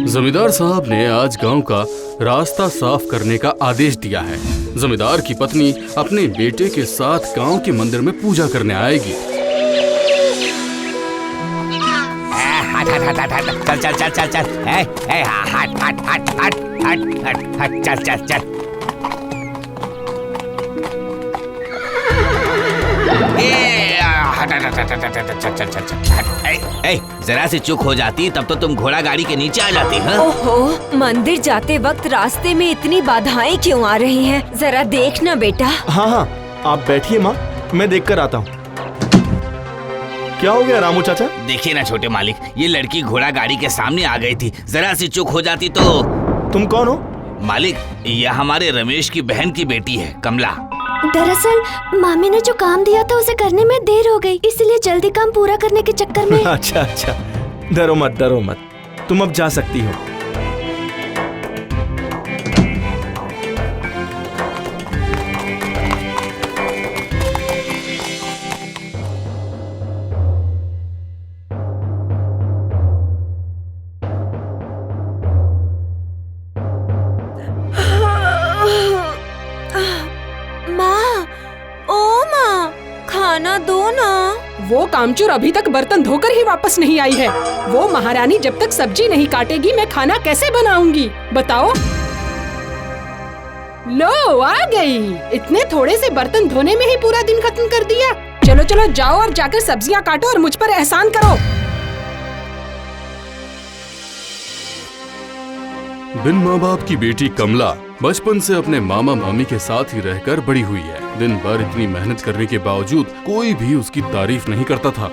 जमींदार साहब ने आज गांव का रास्ता साफ करने का आदेश दिया है। जमींदार की पत्नी अपने बेटे के साथ गांव के मंदिर में पूजा करने आएगी। चल चल चल चल चल, हट हट हट हट हट हट हट, चल चल चल। जरा से चूक हो जाती तब तो तुम घोड़ा गाड़ी के नीचे आ जाती। हाँ? ओहो, मंदिर जाते वक्त रास्ते में इतनी बाधाएं क्यों आ रही हैं? जरा देखना बेटा। हाँ हाँ, आप बैठिए माँ, मैं देख कर आता हूँ। क्या हो गया रामू चाचा? देखिए ना छोटे मालिक, ये लड़की घोड़ा गाड़ी के सामने आ गई थी। जरा सी चूक हो जाती तो। तुम कौन हो? मालिक, यह हमारे रमेश की बहन की बेटी है, कमला। दरअसल मामी ने जो काम दिया था उसे करने में देर हो गई, इसलिए जल्दी काम पूरा करने के चक्कर में। अच्छा अच्छा, डरो मत डरो मत, तुम अब जा सकती हो। खाना दो ना। वो कामचोर अभी तक बर्तन धोकर ही वापस नहीं आई है। वो महारानी जब तक सब्जी नहीं काटेगी मैं खाना कैसे बनाऊंगी बताओ? लो आ गई। इतने थोड़े से बर्तन धोने में ही पूरा दिन खत्म कर दिया। चलो चलो जाओ और जाकर सब्जियां काटो और मुझ पर एहसान करो। बिन माँ बाप की बेटी कमला बचपन से अपने मामा मामी के साथ ही रहकर बड़ी हुई है। दिन भर इतनी मेहनत करने के बावजूद कोई भी उसकी तारीफ नहीं करता था।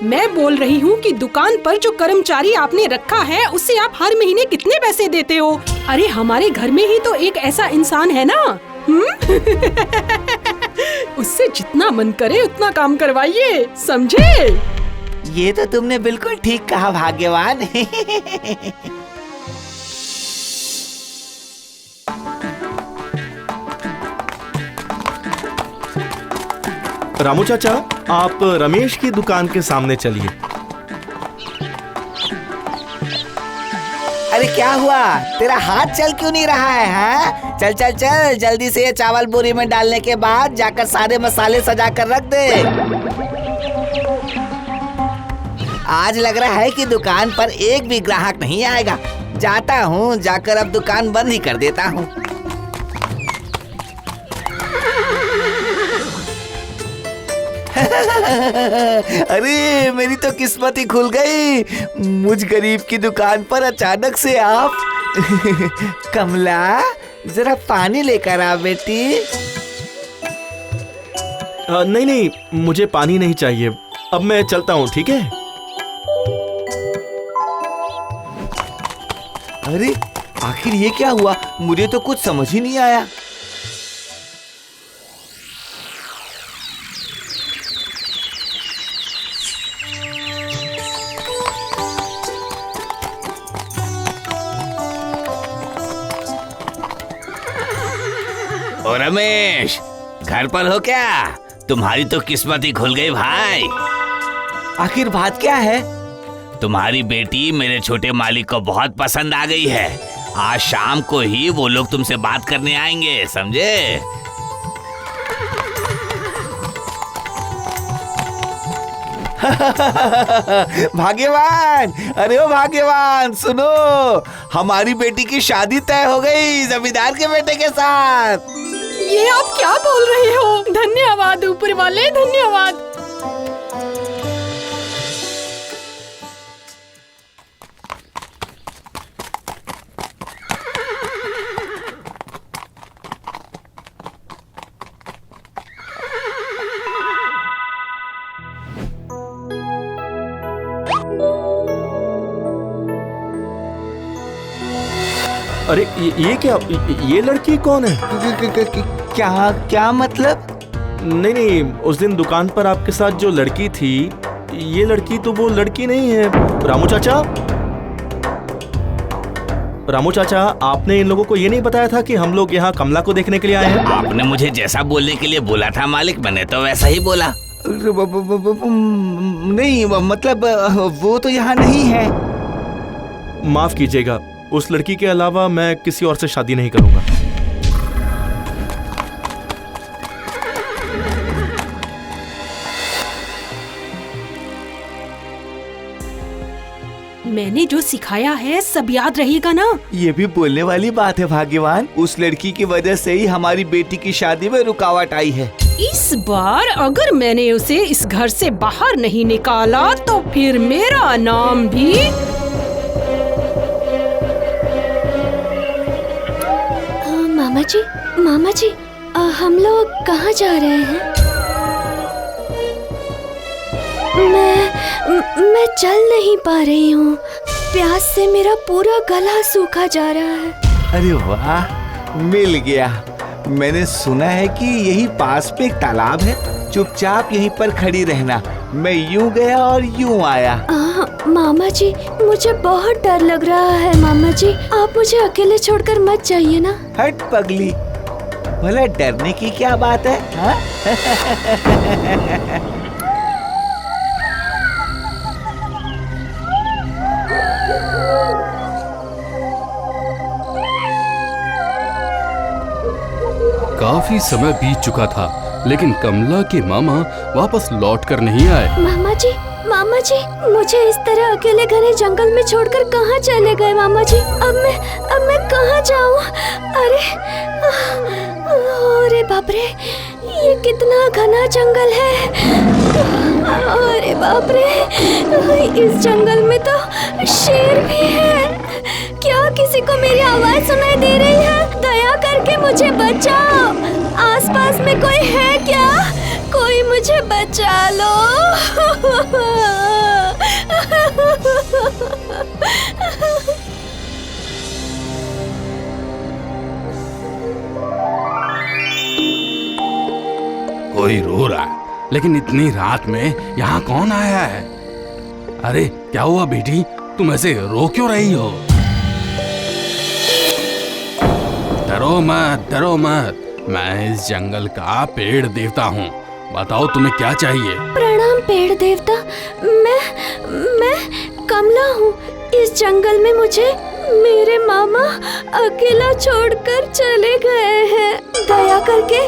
मैं बोल रही हूँ कि दुकान पर जो कर्मचारी आपने रखा है उससे आप हर महीने कितने पैसे देते हो? अरे हमारे घर में ही तो एक ऐसा इंसान है ना। उससे जितना मन करे उतना काम करवाइए, समझे? ये तो तुमने बिल्कुल ठीक कहा भाग्यवान। रामू चाचा, आप रमेश की दुकान के सामने चलिए। अरे क्या हुआ? तेरा हाथ चल क्यों नहीं रहा है? हाँ? चल चल चल, जल्दी से ये चावल बोरी में डालने के बाद जाकर सारे मसाले सजा कर रख दे। आज लग रहा है कि दुकान पर एक भी ग्राहक नहीं आएगा। जाता हूँ, जाकर अब दुकान बंद ही कर देता हूँ। अरे मेरी तो किस्मत ही खुल गई। मुझ गरीब की दुकान पर अचानक से आप। कमला, जरा पानी लेकर आ बेटी। नहीं नहीं, मुझे पानी नहीं चाहिए। अब मैं चलता हूँ, ठीक है? अरे आखिर ये क्या हुआ? मुझे तो कुछ समझ ही नहीं आया। ओ रमेश, घर पर हो क्या? तुम्हारी तो किस्मत ही खुल गई भाई। आखिर बात क्या है? तुम्हारी बेटी मेरे छोटे मालिक को बहुत पसंद आ गई है। आज शाम को ही वो लोग तुमसे बात करने आएंगे, समझे? भाग्यवान, अरे ओ भाग्यवान, सुनो, हमारी बेटी की शादी तय हो गई जमींदार के बेटे के साथ। ये आप क्या बोल रहे हो? धन्यवाद ऊपर वाले, धन्यवाद। अरे ये क्या? ये लड़की कौन है? क्या क्या मतलब? नहीं नहीं, उस दिन दुकान पर आपके साथ जो लड़की थी, ये लड़की तो वो लड़की नहीं है। रामू चाचा, रामू चाचा, आपने इन लोगों को ये नहीं बताया था कि हम लोग यहाँ कमला को देखने के लिए आए हैं? आपने मुझे जैसा बोलने के लिए बोला था मालिक, मैंने तो वैसा ही बोला। नहीं, मतलब वो तो यहाँ नहीं है। माफ कीजिएगा, उस लड़की के अलावा मैं किसी और से शादी नहीं करूंगा। मैंने जो सिखाया है सब याद रहेगा ना? ये भी बोलने वाली बात है भाग्यवान। उस लड़की की वजह से ही हमारी बेटी की शादी में रुकावट आई है। इस बार अगर मैंने उसे इस घर से बाहर नहीं निकाला तो फिर मेरा नाम भी। मामा जी, हम लोग कहाँ जा रहे हैं? मैं चल नहीं पा रही हूँ। प्यास से मेरा पूरा गला सूखा जा रहा है। अरे वाह, मिल गया। मैंने सुना है कि यही पास में एक तालाब है। चुपचाप यहीं पर खड़ी रहना। मैं यूं गया और यूं आया। मामा जी, मुझे बहुत डर लग रहा है। मामा जी, आप मुझे अकेले छोड़कर मत जाइए ना। हट पगली, भला डरने की क्या बात है, हाँ? काफी समय बीत चुका था, लेकिन कमला के मामा वापस लौट कर नहीं आए। मामा जी, मुझे इस तरह अकेले घने जंगल में छोड़कर कहाँ चले गए? मामा जी, अब मैं कहाँ जाऊँ? अरे बाप रे, ये कितना घना जंगल है। अरे बाप रे, इस जंगल में तो शेर भी है। क्या किसी को मेरी आवाज सुनाई दे रही है? दया करके मुझे बचाओ। आसपास में कोई है क्या? कोई मुझे बचा लो। कोई रो रहा है, लेकिन इतनी रात में यहाँ कौन आया है? अरे क्या हुआ बेटी, तुम ऐसे रो क्यों रही हो? डरो मत, मैं इस जंगल का पेड़ देवता हूँ। बताओ तुम्हें क्या चाहिए? प्रणाम पेड़ देवता, मैं कमला हूँ। इस जंगल में मुझे मेरे मामा अकेला छोड़कर चले गए हैं। दया करके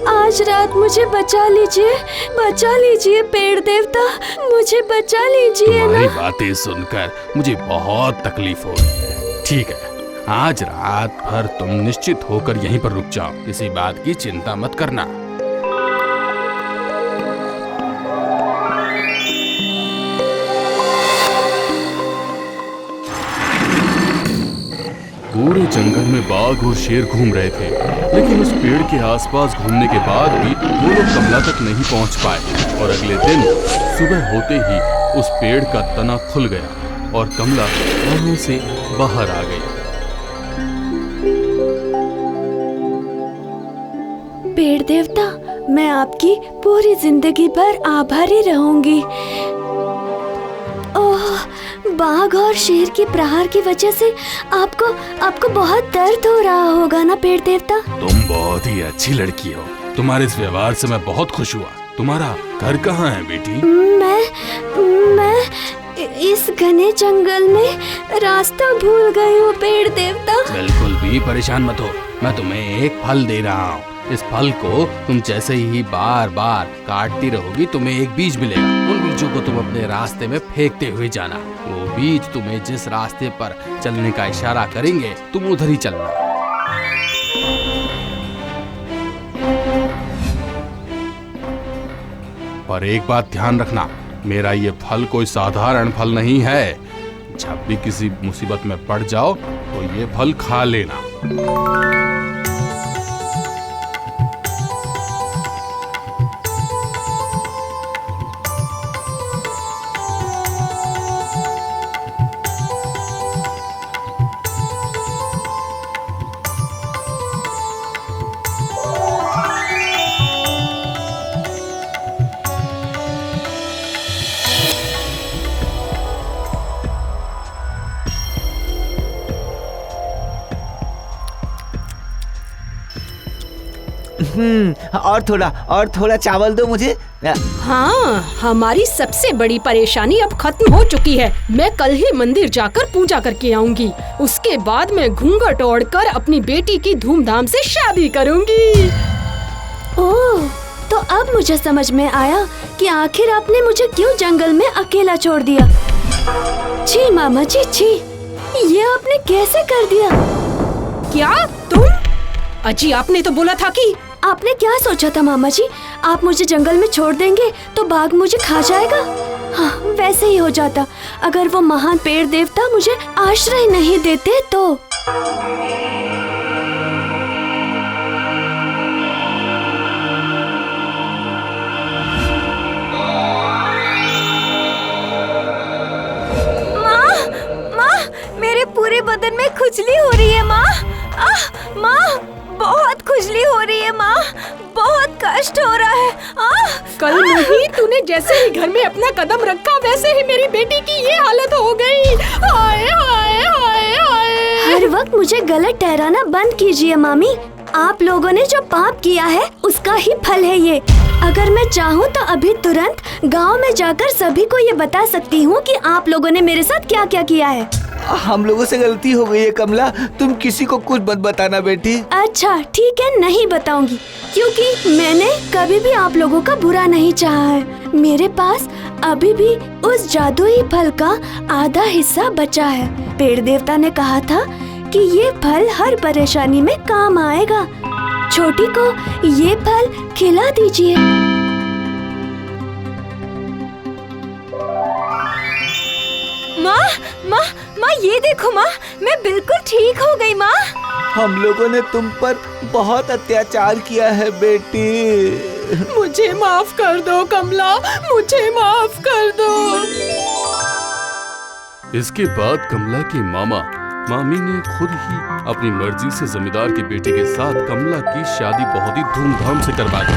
आज रात मुझे बचा लीजिए पेड़ देवता, मुझे बचा लीजिए ना। तुम्हारी बातें सुनकर मुझे बहुत तकलीफ हो रही है। ठीक है, आज रात भर तुम निश्चित होकर यहीं पर रुक जाओ। किसी बात की चिंता मत करना। पूरे जंगल में बाघ और शेर घूम रहे थे, लेकिन उस पेड़ के आसपास घूमने के बाद भी वो लोग कमला तक नहीं पहुंच पाए। और अगले दिन सुबह होते ही उस पेड़ का तना खुल गया और कमला वहां से बाहर आ गई। पेड़ देवता, मैं आपकी पूरी जिंदगी भर आभारी रहूंगी। ओह, बाघ और शेर के प्रहार की वजह से आपको बहुत दर्द हो रहा होगा ना पेड़ देवता? तुम बहुत ही अच्छी लड़की हो। तुम्हारे इस व्यवहार से मैं बहुत खुश हुआ। तुम्हारा घर कहाँ है बेटी? मैं इस घने जंगल में रास्ता भूल गई हूँ पेड़ देवता। बिल्कुल भी परेशान मत हो, मैं तुम्हें एक फल दे रहा हूँ। इस फल को तुम जैसे ही बार बार काटती रहोगी, तुम्हें एक बीज मिलेगा। उन बीजों को तुम अपने रास्ते में फेंकते हुए जाना। वो बीज तुम्हें जिस रास्ते पर चलने का इशारा करेंगे, तुम उधर ही चलना। पर एक बात ध्यान रखना, मेरा ये फल कोई साधारण फल नहीं है। जब भी किसी मुसीबत में पड़ जाओ तो ये फल खा लेना। और थोड़ा चावल दो मुझे। हाँ, हमारी सबसे बड़ी परेशानी अब खत्म हो चुकी है। मैं कल ही मंदिर जाकर पूजा करके आऊंगी। उसके बाद मैं घूंघट ओढ़कर अपनी बेटी की धूमधाम से शादी करूंगी। ओह, तो अब मुझे समझ में आया कि आखिर आपने मुझे क्यों जंगल में अकेला छोड़ दिया। छी मामा जी, छी, ये आपने कैसे कर दिया? क्या तुम? अजी, आपने तो बोला था कि आपने क्या सोचा था मामा जी? आप मुझे जंगल में छोड़ देंगे तो बाघ मुझे खा जाएगा? हाँ, वैसे ही हो जाता अगर वो महान पेड़ देवता मुझे आश्रय नहीं देते तो। मेरे पूरे बदन में खुजली हो रही है माँ। माँ, बहुत खुजली हो रही है माँ, बहुत कष्ट हो रहा है। कल नहीं, तूने जैसे ही घर में अपना कदम रखा वैसे ही मेरी बेटी की ये हालत हो गई। हाय हाय हाय हाय। हर वक्त मुझे गलत ठहराना बंद कीजिए मामी। आप लोगों ने जो पाप किया है उसका ही फल है ये। अगर मैं चाहूँ तो अभी तुरंत गांव में जाकर सभी को ये बता सकती हूँ कि आप लोगों ने मेरे साथ क्या क्या किया है। हम लोगों से गलती हो गई है कमला, तुम किसी को कुछ मत बताना बेटी। अच्छा ठीक है, नहीं बताऊंगी, क्योंकि मैंने कभी भी आप लोगों का बुरा नहीं चाहा है। मेरे पास अभी भी उस जादुई फल का आधा हिस्सा बचा है। पेड़ देवता ने कहा था कि ये फल हर परेशानी में काम आएगा। छोटी को ये फल खिला दीजिए। माँ, ये देखो माँ, मैं बिल्कुल ठीक हो गई माँ। हम लोगों ने तुम पर बहुत अत्याचार किया है बेटी। मुझे माफ कर दो कमला, मुझे माफ कर दो। इसके बाद कमला की मामी ने खुद ही अपनी मर्जी से जमींदार की बेटी के साथ कमला की शादी बहुत ही धूमधाम से करवा दी।